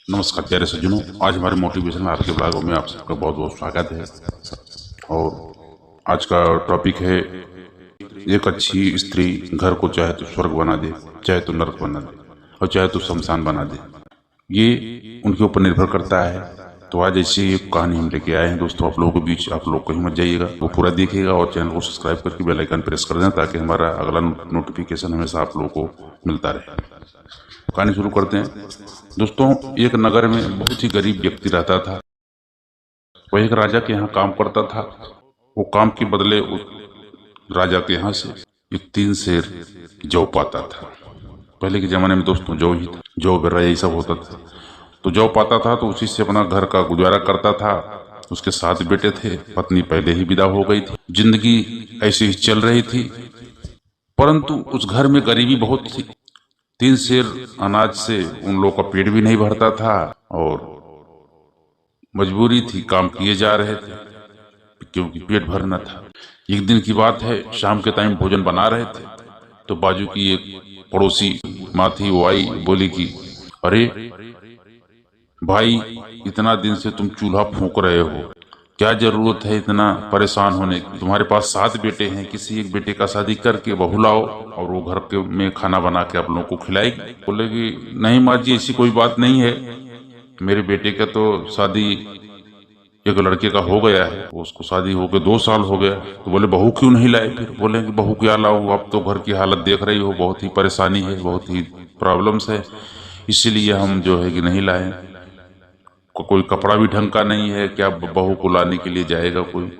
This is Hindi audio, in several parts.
नमस्कार प्यारे सज्जनों, आज हमारे मोटिवेशनल आपके ब्लॉग में आप सबका बहुत बहुत स्वागत है। और आज का टॉपिक है, एक अच्छी स्त्री घर को चाहे तो स्वर्ग बना दे, चाहे तो नरक बना दे और चाहे तो शमशान बना दे। ये उनके ऊपर निर्भर करता है। तो आज ऐसी एक कहानी हम लेके आए हैं दोस्तों आप लोगों के बीच। आप लोग कहीं मत जाइएगा, वो पूरा देखिएगा और चैनल को सब्सक्राइब करके बेल आइकन प्रेस कर दें ताकि हमारा अगला नोटिफिकेशन हमेशा आप लोगों को मिलता रहे। कहानी शुरू करते हैं दोस्तों। एक नगर में बहुत ही गरीब व्यक्ति रहता था। वह एक राजा के यहाँ काम करता था। वो काम के बदले उस राजा के यहाँ से एक 3 सेर जौ पाता था। पहले के जमाने में दोस्तों जौ ही था, जौ बेरा यही सब होता था। तो जौ पाता था तो उसी से अपना घर का गुजारा करता था। उसके 7 बेटे थे, पत्नी पहले ही विदा हो गई थी। जिंदगी ऐसे ही चल रही थी, परंतु उस घर में गरीबी बहुत थी। 3 सेर अनाज से उन लोगों का पेट भी नहीं भरता था और मजबूरी थी, काम किए जा रहे थे क्योंकि पेट भरना था। एक दिन की बात है, शाम के टाइम भोजन बना रहे थे तो बाजू की एक पड़ोसी माँ थी, वो आई, बोली कि अरे भाई, इतना दिन से तुम चूल्हा फूंक रहे हो, क्या जरूरत है इतना परेशान होने की? तुम्हारे पास 7 बेटे हैं, किसी एक बेटे का शादी करके बहू लाओ और वो घर के में खाना बना के आप लोगों को खिलाएगी। बोले कि नहीं माँ जी, ऐसी कोई बात नहीं है, मेरे बेटे का तो शादी एक लड़के का हो गया है, उसको शादी होके 2 साल हो गया। तो बोले बहू क्यों नहीं लाए? फिर बोले कि बहू क्या लाऊं, अब तो घर की हालत देख रही हो, बहुत ही परेशानी है, बहुत ही प्रॉब्लम्स है, इसीलिए हम जो है कि नहीं लाए। कोई कपड़ा भी ढंग का नहीं है, क्या बहू को लाने के लिए जाएगा कोई?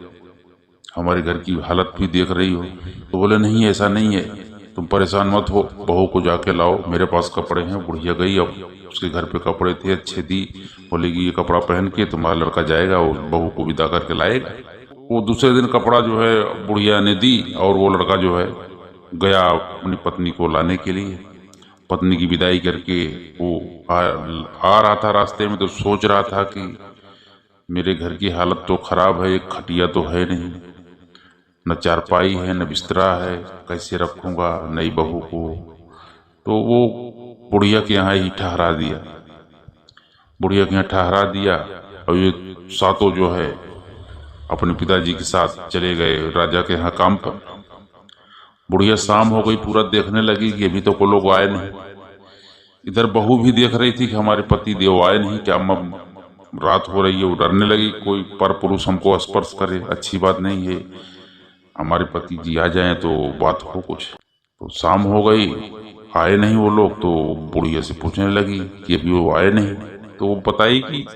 हमारे घर की हालत भी देख रही हो। तो बोले नहीं, ऐसा नहीं है, तुम परेशान मत हो, बहू को जाके लाओ, मेरे पास कपड़े हैं। बुढ़िया गई, अब उसके घर पे कपड़े थे अच्छे, दी, बोलेगी ये कपड़ा पहन के तुम्हारा लड़का जाएगा और बहू को विदा करके लाएगा। वो दूसरे दिन कपड़ा जो है बुढ़िया ने दी और वो लड़का जो है गया अपनी पत्नी को लाने के लिए। पत्नी की विदाई करके वो आ रहा था, रास्ते में तो सोच रहा था कि मेरे घर की हालत तो खराब है, एक खटिया तो है नहीं, न चारपाई है, न बिस्तरा है, कैसे रखूंगा नई बहू को? तो वो बुढ़िया के यहाँ ही ठहरा दिया। बुढ़िया के यहाँ ठहरा दिया और ये सातों जो है अपने पिताजी के साथ चले गए राजा के यहाँ काम पर। बुढ़िया शाम हो गई, पूरा देखने लगी कि अभी तो कोई लोग आए नहीं। इधर बहू भी देख रही थी कि हमारे पति देव आए नहीं, क्या रात हो रही है। वो डरने लगी, कोई पर पुरुष हमको स्पर्श करे, अच्छी बात नहीं है, हमारे पति जी आ जाएं तो बात हो कुछ। तो शाम हो गई, आए नहीं वो लोग। तो बुढ़िया से पूछने लगी कि अभी वो आए नहीं। तो वो बताई कि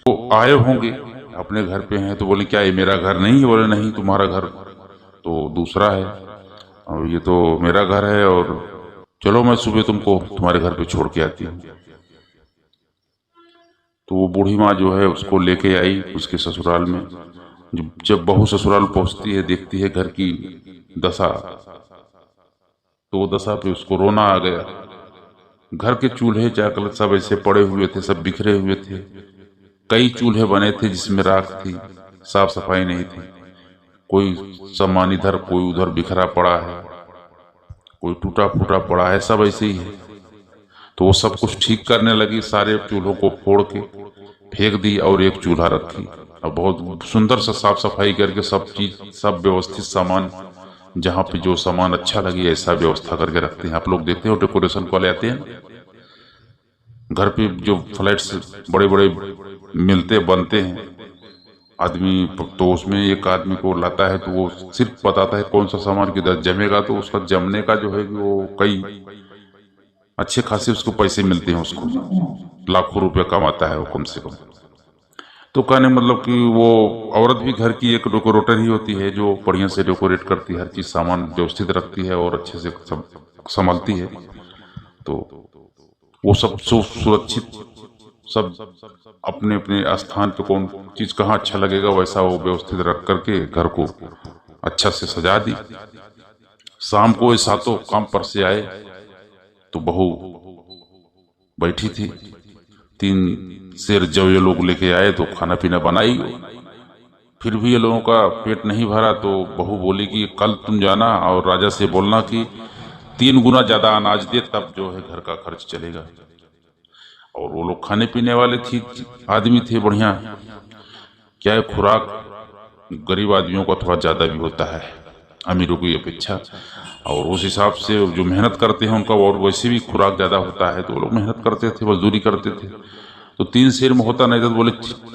वो आए होंगे, अपने घर पे हैं। तो बोले क्या ये मेरा घर नहीं है? बोले नहीं, तुम्हारा घर तो दूसरा है और ये तो मेरा घर है, और चलो मैं सुबह तुमको तुम्हारे घर पे छोड़ के आती हूँ। तो वो बूढ़ी माँ जो है उसको लेके आई उसके ससुराल में। जब बहू ससुराल पहुंचती है, देखती है घर की दशा, तो वो दशा पे उसको रोना आ गया। घर के चूल्हे चाकल सब ऐसे पड़े हुए थे, सब बिखरे हुए थे। कई चूल्हे बने थे जिसमें राख थी, साफ सफाई नहीं थी। कोई सामान इधर कोई उधर बिखरा पड़ा है, कोई टूटा फूटा पड़ा है, सब ऐसे ही है। तो वो सब कुछ ठीक करने लगी, सारे चूल्हों को फोड़ के फेंक दी और एक चूल्हा रखी और बहुत सुंदर सा साफ सफाई करके सब चीज, सब व्यवस्थित सामान, जहाँ पे जो सामान अच्छा लगे ऐसा व्यवस्था करके रखते हैं। आप लोग देखते हो डेकोरेशन को ले आते हैं घर पे, जो फ्लैट्स बड़े बड़े मिलते बनते हैं आदमी, तो उसमें एक आदमी को लाता है तो वो सिर्फ बताता है कौन सा सामान किधर जमेगा, तो उसका जमने का जो है वो कई अच्छे खासे उसको पैसे मिलते हैं, उसको लाखों रुपया कमाता है वो कम से कम। तो कहने मतलब कि वो औरत भी घर की एक डेकोरेटर ही होती है, जो बढ़िया से डेकोरेट करती है, हर चीज सामान व्यवस्थित रखती है और अच्छे से सब संभालती है। तो वो सब सुरक्षित, सब अपने अपने स्थान पे कौन चीज कहाँ अच्छा लगेगा वैसा वो व्यवस्थित रख करके घर को अच्छा से सजा दी। शाम को ये सातों काम पर से आए तो बहू बैठी थी। 3 सेर जब ये लोग लेके आए तो खाना पीना बनाई, फिर भी ये लोगों का पेट नहीं भरा। तो बहू बोली कि कल तुम जाना और राजा से बोलना कि 3 गुना ज्यादा अनाज दे, तब जो है घर का खर्च चलेगा। और वो लोग खाने पीने वाले थी आदमी थे बढ़िया। क्या है, खुराक गरीब आदमियों का थोड़ा ज़्यादा भी होता है अमीरों की अपेक्षा, और उस हिसाब से जो मेहनत करते हैं उनका और वैसे भी खुराक ज़्यादा होता है, तो वो लोग मेहनत करते थे, मजदूरी करते थे। तो 3 शेर में होता नहीं था, तो बोले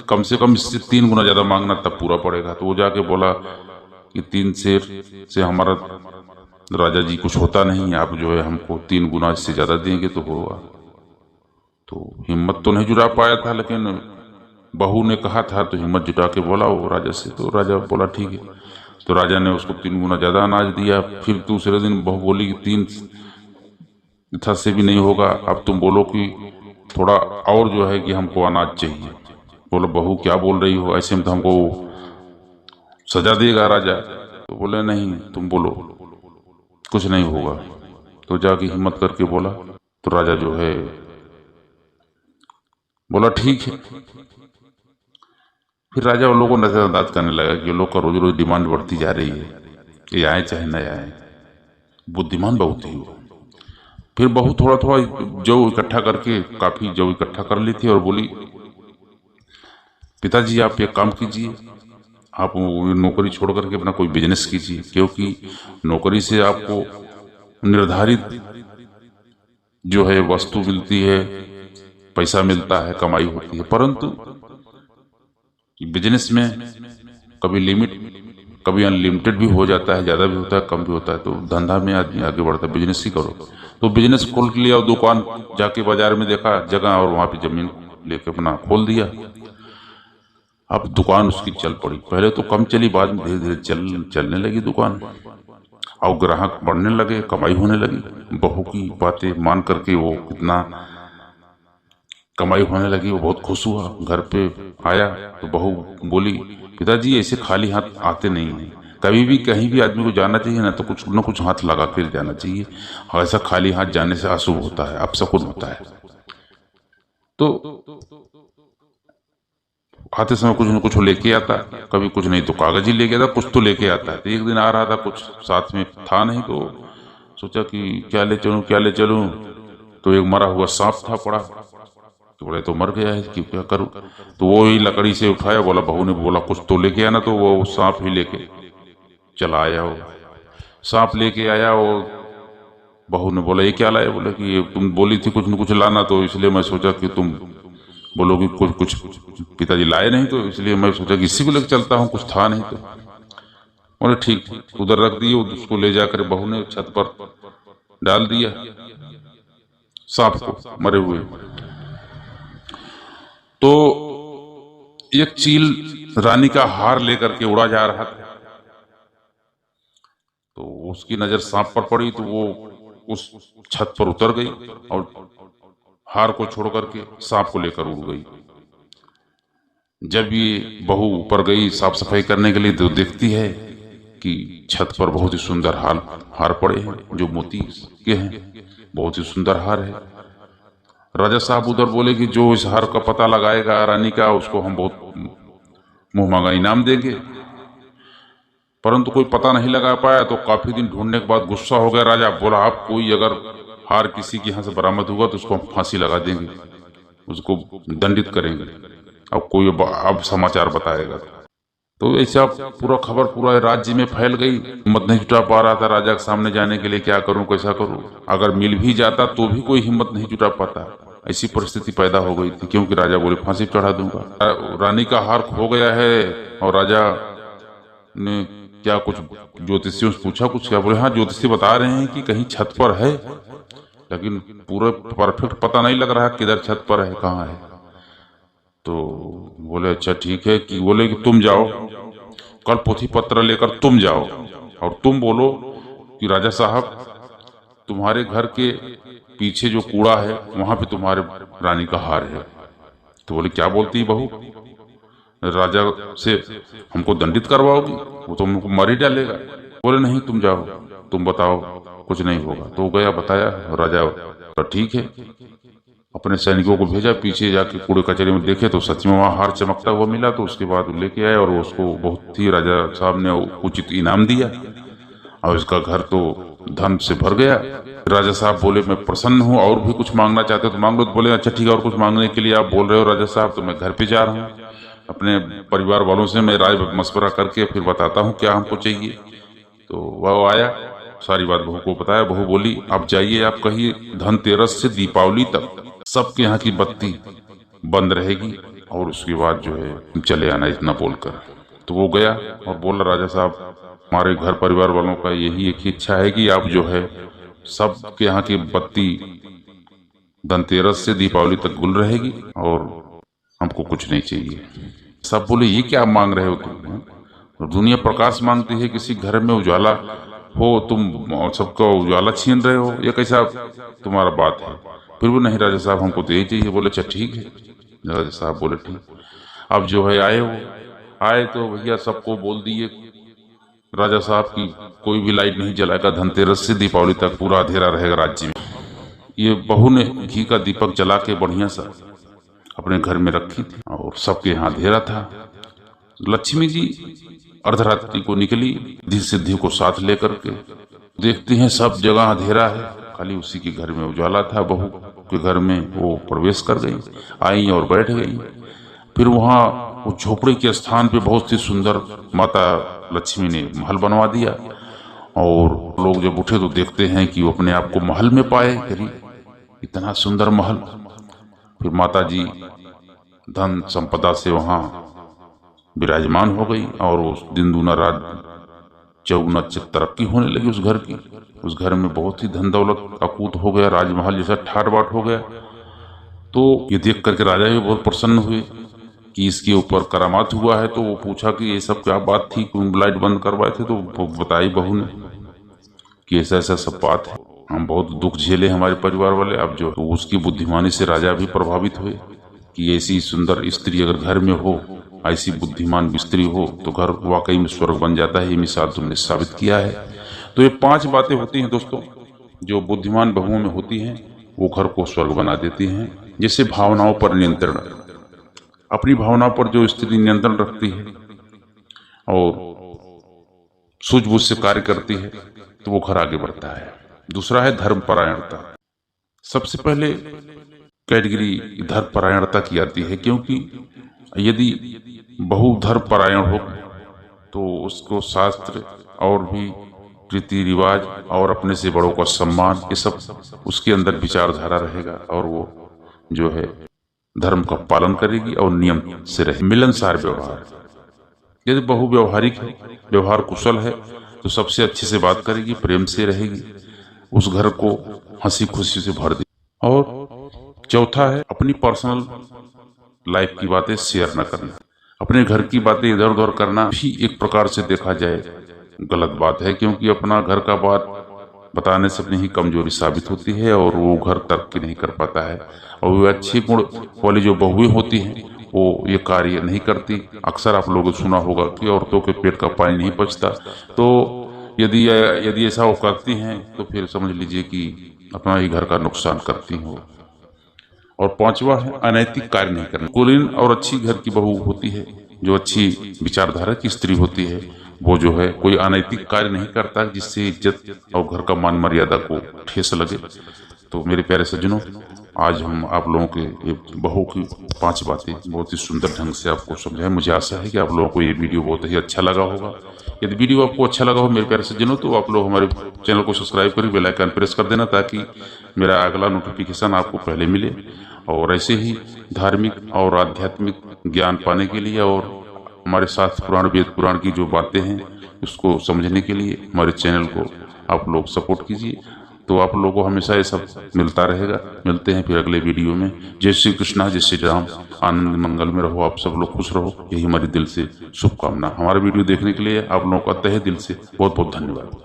कम से कम इससे 3 गुना ज़्यादा मांगना तब पूरा पड़ेगा। तो वो जाके बोला कि 3 शेर से हमारा राजा जी कुछ होता नहीं, आप जो है हमको 3 गुना इससे ज़्यादा देंगे तो होगा। तो हिम्मत तो नहीं जुटा पाया था, लेकिन बहू ने कहा था तो हिम्मत जुटा के बोला वो राजा से। तो राजा बोला ठीक है। तो राजा ने उसको 3 गुना ज़्यादा अनाज दिया। फिर दूसरे दिन बहू बोली कि 3 था से भी नहीं होगा, अब तुम बोलो कि थोड़ा और जो है कि हमको अनाज चाहिए। बोलो बहू क्या बोल रही हो, ऐसे में तो हमको सजा देगा राजा। तो बोले नहीं तुम बोलो, कुछ नहीं होगा। तो जाके हिम्मत करके बोला। तो राजा जो है बोला ठीक है। फिर राजा उन लोगों को नजरअंदाज करने लगा कि लोग का रोज रोज डिमांड बढ़ती जा रही है, ये आए चाहे न आए। बुद्धिमान बहुत ही वो। फिर बहू थोड़ा थोड़ा जौ इकट्ठा करके काफी जौ इकट्ठा कर ली थी और बोली पिताजी आप एक काम कीजिए, आप नौकरी छोड़ करके अपना कोई बिजनेस कीजिए, क्योंकि नौकरी से आपको निर्धारित जो है वस्तु मिलती है, पैसा मिलता है, कमाई होती है। परंतु बिजनेस में कभी लिमिट, कभी अनलिमिटेड भी हो जाता है, ज़्यादा भी होता है, कम भी होता है। तो धंधा में आदमी आगे बढ़ता है, बिजनेस ही करो। तो बिजनेस खोल के लिया और दुकान जाके बाजार में देखा जगह और वहाँ पे जमीन लेके अपना खोल दिया। अब दुकान उसकी चल पड़ी। पहले तो कम चली, बाद में धीरे धीरे चलने लगी दुकान, और ग्राहक बढ़ने लगे, कमाई होने लगी। बहू की बातें मान करके वो कितना कमाई होने लगी, वो बहुत खुश हुआ। घर पे आया तो बहू बोली पिताजी ऐसे खाली हाथ आते नहीं हैं, कभी भी कहीं भी आदमी को जाना चाहिए ना तो कुछ न कुछ हाथ लगा कर जाना चाहिए, और ऐसा खाली हाथ जाने से अशुभ होता है, अपशकुन होता है। तो आते समय कुछ न कुछ लेके आता, कभी कुछ नहीं तो कागज ही लेके आता, कुछ तो लेके आता है। तो एक दिन आ रहा था, कुछ साथ में था नहीं, तो सोचा कि क्या ले चलूं क्या ले चलूं। तो एक मरा हुआ सांप था पड़ा, तो बोले तो मर गया है कि क्या करूं। तो वो ही लकड़ी से उठाया, बोला बहू ने बोला कुछ तो लेके आना, तो वो सांप ही लेके चला आया। वो सांप लेके आया, वो बहू ने बोला ये क्या लाया, बोला कि ये तुम बोली थी कुछ न कुछ लाना, तो इसलिए मैं सोचा कि तुम बोलोगी कुछ कुछ पिताजी लाए नहीं, तो इसलिए मैं सोचा कि इसी को लेकर चलता हूँ, कुछ था नहीं। तो बोले ठीक, उधर रख दिए। उसको ले जाकर बहू ने छत पर डाल दिया सांप को, मरे हुए। तो एक चील रानी का हार लेकर के उड़ा जा रहा था, तो उसकी नजर सांप पर पड़ी, तो वो उस छत पर उतर गई और हार को छोड़ करके सांप को लेकर उड़ गई। जब ये बहू ऊपर गई साफ सफाई करने के लिए, तो देखती है कि छत पर बहुत ही सुंदर हार पड़े हैं जो मोती के हैं, बहुत ही सुंदर हार है। राजा साहब उधर बोले कि जो इस हार का पता लगाएगा रानी का, उसको हम बहुत मुंह मांगा इनाम देंगे। परंतु कोई पता नहीं लगा पाया। तो काफी दिन ढूंढने के बाद गुस्सा हो गया राजा। बोला आप कोई अगर हार किसी के यहाँ से बरामद हुआ तो उसको हम फांसी लगा देंगे, उसको दंडित करेंगे, अब कोई अब समाचार बताएगा। तो ऐसा पूरा खबर पूरा राज्य में फैल गई। हिम्मत नहीं जुटा पा रहा था राजा के सामने जाने के लिए, क्या करूं कैसा करूं। अगर मिल भी जाता तो भी कोई हिम्मत नहीं जुटा पाता। ऐसी परिस्थिति पैदा हो गई थी, क्योंकि राजा बोले फांसी चढ़ा दूंगा। रानी का हार खो गया है, और राजा ने क्या कुछ ज्योतिषियों से पूछा, कुछ क्या बोले हाँ ज्योतिषी बता रहे हैं कि कहीं छत पर है, लेकिन पूरा परफेक्ट पता नहीं लग रहा किधर छत पर है, कहाँ है। तो बोले अच्छा ठीक है, कि बोले कि तुम जाओ कल पोथी पत्र लेकर तुम जाओ, और तुम बोलो कि राजा साहब तुम्हारे घर के पीछे जो कूड़ा है वहां पे तुम्हारे रानी का हार है। तो बोले क्या बोलती बहू, राजा से हमको दंडित करवाओगी, वो तो हमको मार ही डालेगा। बोले नहीं तुम जाओ, तुम बताओ कुछ नहीं होगा। तो गया बताया, राजा तो ठीक है, अपने सैनिकों को भेजा, पीछे जाके कूड़े कचरे में देखे तो सच में वहाँ हार चमकता हुआ मिला। तो उसके बाद लेके आए और उसको बहुत ही राजा साहब ने उचित इनाम दिया, और उसका घर तो धन से भर गया। राजा साहब बोले मैं प्रसन्न हूँ, और भी कुछ मांगना चाहते हो तो मांग लो। तो बोले अच्छा ठीक है, और कुछ मांगने के लिए आप बोल रहे हो राजा साहब, तो मैं घर पे जा रहा हूँ, अपने परिवार वालों से मैं राय मशवरा करके फिर बताता हूँ क्या हमको चाहिए। तो वह आया, सारी बात बहू को बताया। बहू बोली आप जाइए, आप कहिए धनतेरस से दीपावली तक सबके यहाँ की बत्ती बंद रहेगी, और उसके बाद जो है चले आना, इतना बोलकर। तो वो गया और बोला राजा साहब हमारे घर परिवार वालों का यही एक ही इच्छा है कि आप जो है सबके यहाँ की बत्ती धनतेरस से दीपावली तक गुल रहेगी, और हमको कुछ नहीं चाहिए। सब बोले ये क्या मांग रहे हो तुम? दुनिया प्रकाश मांगती है, किसी घर में उजाला हो, तुम सबका उजाला छीन रहे हो, ये कैसा तुम्हारा बात है? फिर वो नहीं राजा साहब हमको तो यही चाहिए। बोले अच्छा ठीक है। राजा साहब बोले ठीक। अब जो है आए तो भैया सबको बोल दिए राजा साहब की कोई भी लाइट नहीं जलाएगा, धनतेरस से दीपावली तक पूरा अंधेरा रहेगा राज्य में। ये बहू ने घी का दीपक जला के बढ़िया सा अपने घर में रखी थी, और सबके यहाँ अंधेरा था। लक्ष्मी जी अर्धरात्रि को निकली रिद्धि सिद्धि को साथ लेकर के, देखती हैं सब जगह अंधेरा है, खाली उसी के घर में उजाला था। बहू के घर में वो प्रवेश कर गई, आई और बैठ गई। फिर वहाँ वो झोपड़ी के स्थान पे बहुत ही सुंदर माता लक्ष्मी ने महल बनवा दिया, और लोग जब उठे तो देखते हैं कि वो अपने आप को महल में पाए। इतना सुंदर महल। फिर माता जी धन संपदा से वहाँ विराजमान हो गई, और उस दिन दूना रात चौगुना तरक्की होने लगी उस घर की। उस घर में बहुत ही धन दौलत अकूत हो गया, राजमहल जैसा ठाट बाट हो गया। तो ये देख करके राजा भी बहुत प्रसन्न हुए कि इसके ऊपर करामात हुआ है। तो वो पूछा कि ये सब क्या बात थी, क्यों लाइट बंद करवाए थे? तो बताई बहू ने कि ऐसा ऐसा सब बात है, हम बहुत दुख झेले हमारे परिवार वाले। अब जो तो उसकी बुद्धिमानी से राजा भी प्रभावित हुए कि ऐसी सुंदर स्त्री अगर घर में हो, ऐसी बुद्धिमान स्त्री हो, तो घर वाकई में स्वर्ग बन जाता है। ये मिसाल तुमने साबित किया है। तो ये 5 बातें होती हैं दोस्तों, जो बुद्धिमान बहुओं में होती हैं, वो घर को स्वर्ग बना देती हैं। जैसे भावनाओं पर नियंत्रण, अपनी भावनाओं पर जो स्त्री नियंत्रण रखती है और सूझबूझ से कार्य करती है, तो वो घर आगे बढ़ता है। दूसरा है धर्मपरायणता। सबसे पहले कैटेगरी धर्मपरायणता की आती है, क्योंकि यदि बहु धर्मपरायण हो तो उसको शास्त्र और भी रीति रिवाज और अपने से बड़ों का सम्मान, ये सब उसके अंदर विचारधारा रहेगा, और वो जो है धर्म का पालन करेगी और नियम से रहे। मिलनसार व्यवहार। यदि बहु व्यवहारिक है, व्यवहार कुशल है, तो सबसे अच्छे से बात करेगी, प्रेम से रहेगी, उस घर को हंसी खुशी से भर देगी। और चौथा है अपनी पर्सनल लाइफ की बातें शेयर न करना। अपने घर की बातें इधर उधर करना भी एक प्रकार से देखा जाए गलत बात है, क्योंकि अपना घर का बात बताने से अपनी ही कमजोरी साबित होती है, और वो घर तरक्की नहीं कर पाता है। और वो अच्छे गुण वाली जो बहुएं होती हैं, वो ये कार्य नहीं करती। अक्सर आप लोगों ने सुना होगा कि औरतों के पेट का पानी नहीं पचता। तो यदि ऐसा वो करती हैं, तो फिर समझ लीजिए कि अपना ही घर का नुकसान करती हो। और 5वां है अनैतिक कार्य नहीं करना। कुलीन और अच्छी घर की बहू होती है, जो अच्छी विचारधारा की स्त्री होती है, वो जो है कोई अनैतिक कार्य नहीं करता जिससे इज्जत और घर का मान मर्यादा को ठेस लगे। तो मेरे प्यारे सज्जनों, आज हम आप लोगों के ये बहू की 5 बातें बहुत ही सुंदर ढंग से आपको समझाएं। मुझे आशा है कि आप लोगों को ये वीडियो बहुत ही अच्छा लगा होगा। यदि वीडियो आपको अच्छा लगा हो मेरे प्यारे सज्जनों, तो आप लोग हमारे चैनल को सब्सक्राइब कर बेल आइकन प्रेस कर देना, ताकि मेरा अगला नोटिफिकेशन आपको पहले मिले। और ऐसे ही धार्मिक और आध्यात्मिक ज्ञान पाने के लिए और हमारे शास्त्र पुराण वेद पुराण की जो बातें हैं उसको समझने के लिए हमारे चैनल को आप लोग सपोर्ट कीजिए। तो आप लोगों को हमेशा ये सब मिलता रहेगा। मिलते हैं फिर अगले वीडियो में। जय श्री कृष्णा, जय श्री राम। आनंद मंगल में रहो, आप सब लोग खुश रहो, यही हमारी दिल से शुभकामना। हमारा वीडियो देखने के लिए आप लोगों का तहे दिल से बहुत बहुत धन्यवाद।